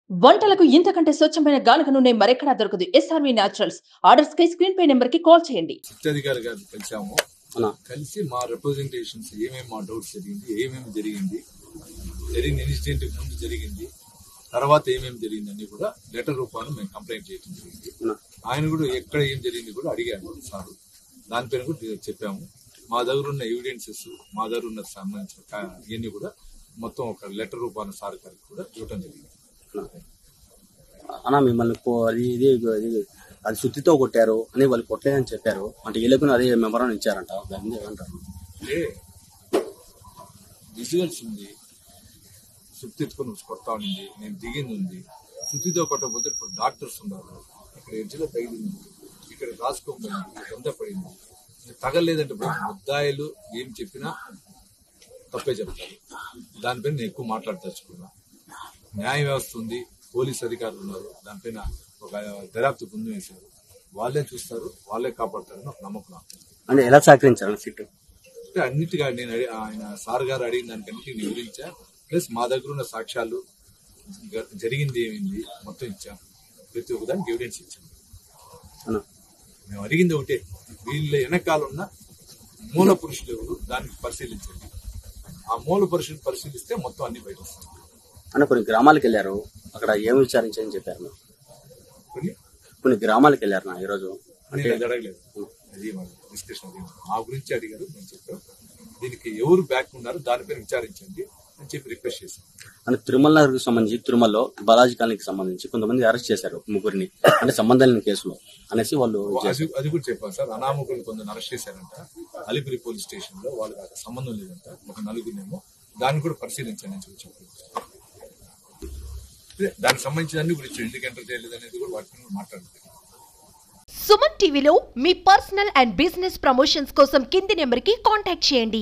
వంటలకు ఇంతకంటే స్వచ్ఛమైన గానుగ నూనె మరెక్కడా దొరకదు. SRV naturals. ఆర్డర్స్ కై స్క్రీన్ పై నెంబర్ కి కాల్ చేయండి. అధికారి గారిని కలిసాము. కలిసి మా రిప్రజెంటేషన్స్ మా డౌట్స్ జరిగిన ఇన్సిడెంట్ ముందు జరిగింది, తర్వాత జరిగింది అని కూడా లెటర్ రూపాన్ని మేము కంప్లైంట్ చేయడం జరిగింది. ఆయన కూడా ఎక్కడ ఏం జరిగింది కూడా అడిగాము సార్. దానిపైన కూడా చెప్పాము. మా దగ్గర ఉన్న ఎవిడెన్సెస్, మా దగ్గర ఉన్న సంబంధించిన ఇవన్నీ కూడా మొత్తం ఒక లెటర్ రూపాన్ని సార్ గారికి కూడా ఇవ్వడం జరిగింది. అన్న మిమ్మల్ని అది సుత్తితో కొట్టారు అని వాళ్ళు కొట్టలేదని చెప్పారు. అంటే వీళ్ళకు అదే మెమరాన్ ఇచ్చారంట. ఏమంటారు? అంటే విజువల్స్ ఉంది, సుత్తి ఎత్తుకొని కొడతా ఉండింది, నేను దిగింది ఉంది. సుత్తితో కొట్టకపోతే ఇప్పుడు డాక్టర్స్ ఉన్నారు, ఇక్కడ ఎడ్జ్లో తగిలింది, ఇక్కడ రాసుకోపోయింది, ఎంత పడింది, తగలేదంటే ముద్దాయిలు ఏం చెప్పినా తప్పే చెప్తారు. దానిపైన నేను ఎక్కువ మాట్లాడదలుచుకున్నా. న్యాయ వ్యవస్థ ఉంది, పోలీస్ అధికారులు ఉన్నారు, దానిపైన ఒక దర్యాప్తు ముందు వేశారు. వాళ్ళే చూస్తారు, వాళ్ళే కాపాడతారని ఒక నమ్మకం. అంటే ఎలా సహకరించారు సీటు? అంటే అన్నిటిగా నేను ఆయన సార్ గారు అడిగిన దానికన్నిటిని వివరించా. ప్లస్ మా దగ్గర ఉన్న సాక్ష్యాలు, జరిగింది ఏమైంది మొత్తం ఇచ్చాము. ప్రతి ఒక్కదానికి ఎవిడెన్స్ ఇచ్చాము. మేము అడిగింది ఒకటే, వీళ్ళ వెనకాల ఉన్న మూల పురుషులు ఎవరు దానికి పరిశీలించండి. ఆ మూల పురుషులు పరిశీలిస్తే మొత్తం అన్ని బయట వస్తాయి. అన్న కొన్ని గ్రామాలకు వెళ్ళారు, అక్కడ ఏం విచారించని చెప్పారు. కొన్ని గ్రామాలకు వెళ్ళారు నా ఈరోజు. అంటే అడగలేదు, అది డిస్కషన్ అది మా గురించి అడిగారు. నేను చెప్పాను దీనికి ఎవరు బ్యాక్ ఉన్నారో దానిపైన విచారించండి అని చెప్పి రిక్వెస్ట్ చేశాను. అంటే తిరుమల నగర్కి సంబంధించి తిరుమలలో బాలాజీ కాలనీకి సంబంధించి కొంతమంది అరెస్ట్ చేశారు, ముగ్గురిని, అంటే సంబంధం లేని కేసులో అనేసి వాళ్ళు. అది కూడా చెప్పాను సార్. అనామకులు కొందరు అరెస్ట్ చేశారంట అలిపిరి పోలీస్ స్టేషన్ లో. వాళ్ళకి సంబంధం లేదంట, ఒక నలుగురినేమో. దాన్ని కూడా పరిశీలించండి అని చెప్పి దానికి సంబంధించిన అన్ని గురించి ఎందుకు ఎంటర్ చేయలేదు అనేది కూడా వాటిని మాట్లాడుతుంది. సుమన్ టీవీలో మీ పర్సనల్ అండ్ బిజినెస్ ప్రమోషన్స్ కోసం కింది నెంబర్ కి కాంటాక్ట్ చేయండి.